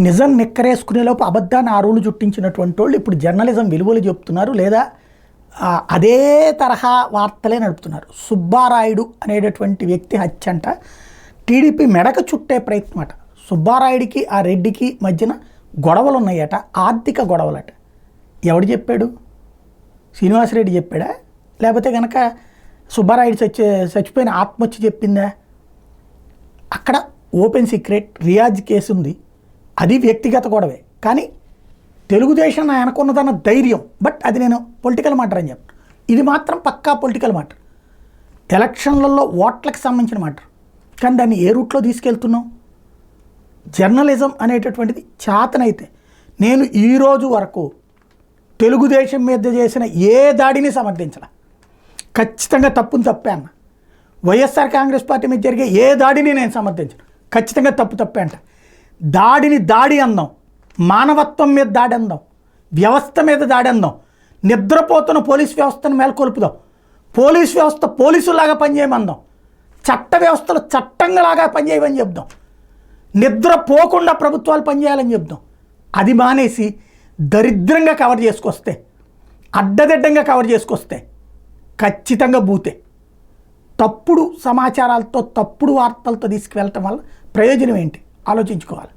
నిజం నిక్కరేసుకునేలోపు అబద్ధాన్ని ఆరువులు చుట్టించినటువంటి వాళ్ళు ఇప్పుడు జర్నలిజం విలువలు చెప్తున్నారు, లేదా అదే తరహా వార్తలే నడుపుతున్నారు. సుబ్బారాయుడు అనేటటువంటి వ్యక్తి హత్య అంట టీడీపీ మెడక చుట్టే ప్రయత్నం అట. సుబ్బారాయుడికి ఆ రెడ్డికి మధ్యన గొడవలు ఉన్నాయట, ఆర్థిక గొడవలట. ఎవడు చెప్పాడు? శ్రీనివాసరెడ్డి చెప్పాడా, లేకపోతే కనుక సుబ్బారాయుడు చచ్చిపోయిన ఆత్మ వచ్చి చెప్పిందా? అక్కడ ఓపెన్ సీక్రెట్ రియాజ్ కేసు ఉంది, అది వ్యక్తిగత గొడవే. కానీ తెలుగుదేశం ఆయనకున్నదన్న ధైర్యం, బట్ అది నేను పొలిటికల్ మ్యాటర్ అని చెప్పను. ఇది మాత్రం పక్కా పొలిటికల్ మ్యాటర్, ఎలక్షన్లలో ఓట్లకు సంబంధించిన మ్యాటర్. కానీ దాన్ని ఏ రూట్లో తీసుకెళ్తున్నాం? జర్నలిజం అనేటటువంటిది చేతనైతే నేను ఈరోజు వరకు తెలుగుదేశం మీద చేసిన ఏ దాడిని సమర్థించాల, ఖచ్చితంగా తప్పుని తప్పే అన్న. వైఎస్ఆర్ కాంగ్రెస్ పార్టీ మీద జరిగే ఏ దాడిని నేను సమర్థించను, ఖచ్చితంగా తప్పే అంట. దాడిని దాడి అందాం, మానవత్వం మీద దాడి అందాం, వ్యవస్థ మీద దాడి అందాం, నిద్రపోతున్న పోలీస్ వ్యవస్థను మేల్కొల్పుదాం, పోలీస్ వ్యవస్థ పోలీసులాగా పనిచేయమందాం, చట్ట వ్యవస్థలు చట్టంలాగా పనిచేయమని చెప్దాం, నిద్రపోకుండా ప్రభుత్వాలు పనిచేయాలని చెప్దాం. అది మానేసి దరిద్రంగా కవర్ చేసుకొస్తే, అడ్డదిడ్డంగా కవర్ చేసుకొస్తే ఖచ్చితంగా బూతే. తప్పుడు సమాచారాలతో తప్పుడు వార్తలతో తీసుకువెళ్ళటం వల్ల ప్రయోజనం ఏంటి ఆలోచించుకోవాలి.